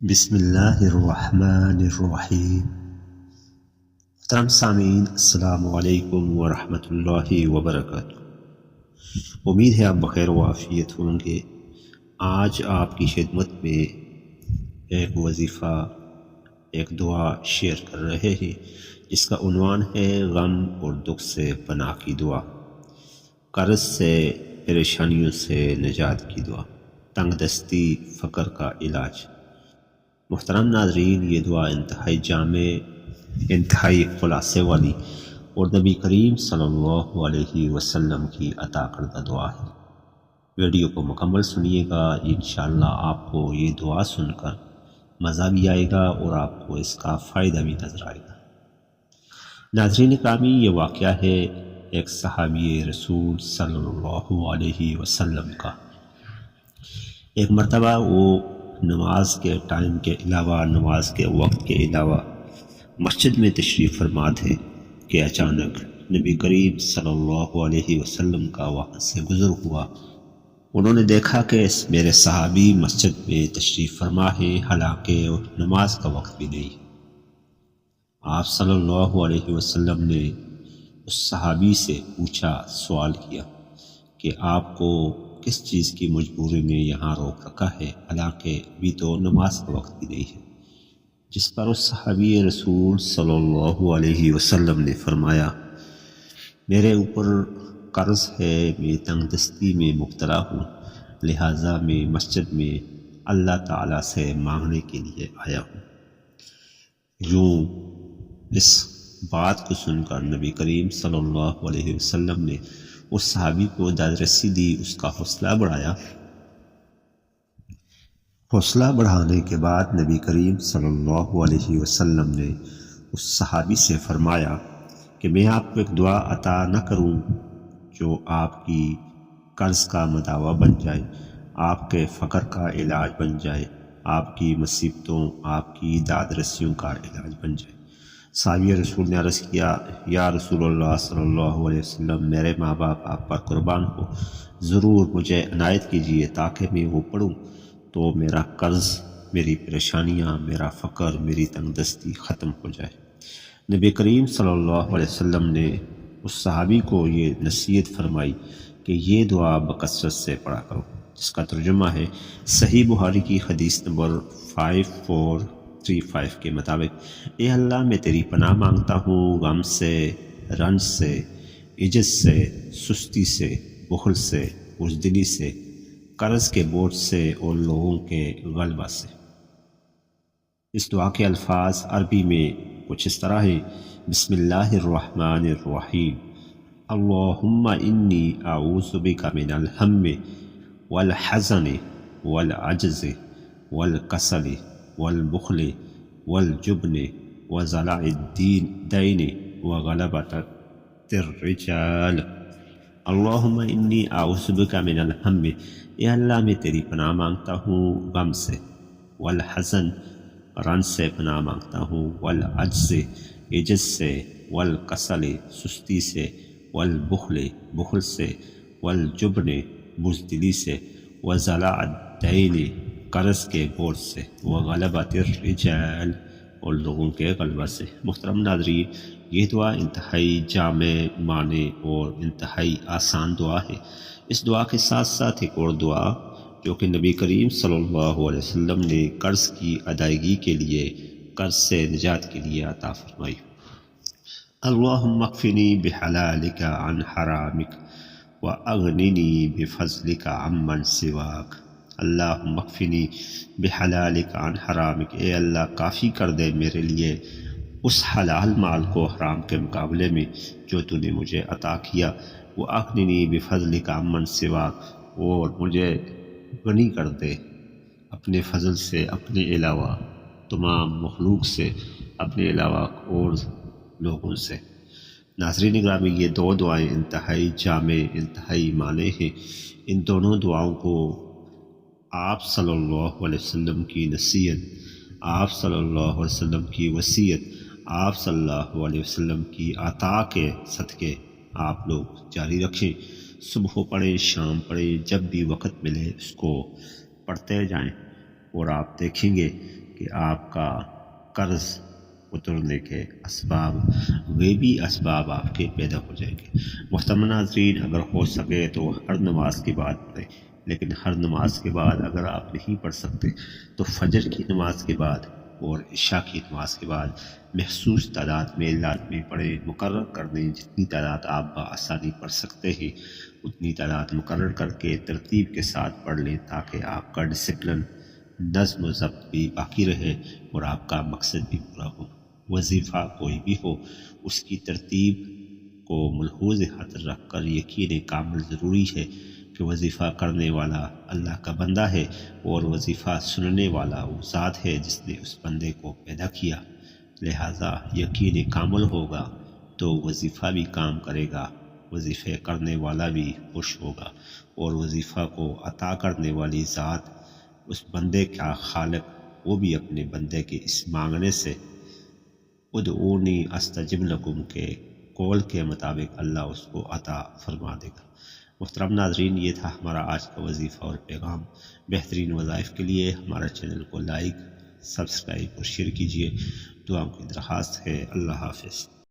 بسم اللہ الرحمن الرحیم۔ محترم سامعین، السلام علیکم ورحمۃ اللہ وبرکاتہ۔ امید ہے آپ بخیر و عافیت ہوں گے۔ آج آپ کی خدمت میں ایک وظیفہ، ایک دعا شیئر کر رہے ہیں جس کا عنوان ہے غم اور دکھ سے پناہ کی دعا، قرض سے، پریشانیوں سے نجات کی دعا، تنگ دستی، فقر کا علاج۔ محترم ناظرین، یہ دعا انتہائی جامع، انتہائی خلاصے والی اور نبی کریم صلی اللہ علیہ وسلم کی عطا کردہ دعا ہے۔ ویڈیو کو مکمل سنیے گا، انشاءاللہ آپ کو یہ دعا سن کر مزہ بھی آئے گا اور آپ کو اس کا فائدہ بھی نظر آئے گا۔ ناظرین اکرامی، یہ واقعہ ہے ایک صحابی رسول صلی اللہ علیہ وسلم کا۔ ایک مرتبہ وہ نماز کے ٹائم کے علاوہ، نماز کے وقت کے علاوہ مسجد میں تشریف فرما تھے کہ اچانک نبی کریم صلی اللہ علیہ وسلم کا وہاں سے گزر ہوا۔ انہوں نے دیکھا کہ میرے صحابی مسجد میں تشریف فرما ہے، حالانکہ نماز کا وقت بھی نہیں۔ آپ صلی اللہ علیہ وسلم نے اس صحابی سے پوچھا، سوال کیا کہ آپ کو کس چیز کی مجبوری نے یہاں روک رکھا ہے، حالانکہ ابھی تو نماز کا وقت بھی نہیں ہے۔ جس پر اس صحابی رسول صلی اللہ علیہ وسلم نے فرمایا، میرے اوپر قرض ہے، میں تنگ دستی میں مبتلا ہوں، لہٰذا میں مسجد میں اللہ تعالیٰ سے مانگنے کے لیے آیا ہوں۔ یوں اس بات کو سن کر نبی کریم صلی اللہ علیہ وسلم نے اس صحابی کو دادرسی دی، اس کا حوصلہ بڑھایا۔ حوصلہ بڑھانے کے بعد نبی کریم صلی اللہ علیہ وسلم نے اس صحابی سے فرمایا کہ میں آپ کو ایک دعا عطا نہ کروں جو آپ کی قرض کا مداوع بن جائے، آپ کے فقر کا علاج بن جائے، آپ کی مصیبتوں، آپ کی دادرسیوں کا علاج بن جائے۔ صحابی رسول نے عرض کیا، یا رسول اللہ صلی اللہ علیہ وسلم، میرے ماں باپ آپ پر قربان ہو، ضرور مجھے عنایت کیجیے تاکہ میں وہ پڑھوں تو میرا قرض، میری پریشانیاں، میرا فقر، میری تنگ دستی ختم ہو جائے۔ نبی کریم صلی اللہ علیہ وسلم نے اس صحابی کو یہ نصیحت فرمائی کہ یہ دعا بکثرت سے پڑھا کرو، جس کا ترجمہ ہے صحیح بخاری کی حدیث نمبر 5435 کے مطابق، اے اللہ میں تیری پناہ مانگتا ہوں غم سے، رنج سے، عجز سے، سستی سے، بخل سے، بزدلی سے، قرض کے بوجھ سے اور لوگوں کے غلبہ سے۔ اس دعا کے الفاظ عربی میں کچھ اس طرح ہیں، بسم اللہ الرحمن الرحیم، اللہم انی اعوذ بک من الہم والحزن والعجز والکسل والبخل والجبن وضلع الدین وغلبۃ الرجال۔ اللہم انی اعوذ بک من الہم، اے اللہ میں تیری پناہ مانگتا ہوں غم سے، والحزن، رنج سے پناہ مانگتا ہوں، والعجز، عجز سے، والکسل، سستی سے، والبخل، بخل سے، والجبن، بزدلی سے، وضلع الدین، قرض کے بوجھ سے، وغلبۃ الرجال، اور لوگوں کے غلبہ سے۔ محترم ناظرین، یہ دعا انتہائی جامع معنی اور انتہائی آسان دعا ہے۔ اس دعا کے ساتھ ساتھ ایک اور دعا جو کہ نبی کریم صلی اللہ علیہ وسلم نے قرض کی ادائیگی کے لیے، قرض سے نجات کے لیے عطا فرمائی، اللہم اکفنی بحلالک عن حرامک واغننی بفضلک عمن سواک۔ اللہم اکفنی بحلالک عن حرامک، اے اللہ کافی کر دے میرے لیے اس حلال مال کو حرام کے مقابلے میں جو تو نے مجھے عطا کیا، واغننی بفضلک عمن سواک، اور مجھے غنی کر دے اپنے فضل سے، اپنے علاوہ تمام مخلوق سے، اپنے علاوہ اور لوگوں سے۔ ناظرین گرامی، یہ دو دعائیں انتہائی جامع، انتہائی معنی ہیں۔ ان دونوں دعاؤں کو آپ صلی اللہ علیہ وسلم کی نصیحت، آپ صلی اللہ علیہ وسلم کی وصیت، آپ صلی اللہ علیہ وسلم کی عطا کے صدقے آپ لوگ جاری رکھیں۔ صبح پڑھیں، شام پڑھیں، جب بھی وقت ملے اس کو پڑھتے جائیں، اور آپ دیکھیں گے کہ آپ کا قرض اترنے کے اسباب، وہ بھی اسباب آپ کے پیدا ہو جائیں گے۔ محترم ناظرین، اگر ہو سکے تو ہر نماز کے بعد پڑھیں، لیکن ہر نماز کے بعد اگر آپ نہیں پڑھ سکتے تو فجر کی نماز کے بعد اور عشاء کی نماز کے بعد محسوس تعداد میں لازمی پڑھیں۔ مقرر کر دیں جتنی تعداد آپ بآسانی پڑھ سکتے ہیں اتنی تعداد مقرر کر کے ترتیب کے ساتھ پڑھ لیں، تاکہ آپ کا ڈسپلن، نظم و ضبط بھی باقی رہے اور آپ کا مقصد بھی پورا ہو۔ وظیفہ کوئی بھی ہو، اس کی ترتیب کو ملحوظ خاطر رکھ کر یقین کامل ضروری ہے کہ وظیفہ کرنے والا اللہ کا بندہ ہے اور وظیفہ سننے والا وہ ذات ہے جس نے اس بندے کو پیدا کیا۔ لہٰذا یقین کامل ہوگا تو وظیفہ بھی کام کرے گا، وظیفے کرنے والا بھی خوش ہوگا، اور وظیفہ کو عطا کرنے والی ذات، اس بندے کا خالق، وہ بھی اپنے بندے کے اس مانگنے سے ادعونی استجب لکم کے قول کے مطابق اللہ اس کو عطا فرما دے گا۔ محترم ناظرین، یہ تھا ہمارا آج کا وظیفہ اور پیغام۔ بہترین وظائف کے لیے ہمارے چینل کو لائک، سبسکرائب اور شیئر کیجیے۔ دعاؤں کی درخواست ہے۔ اللہ حافظ۔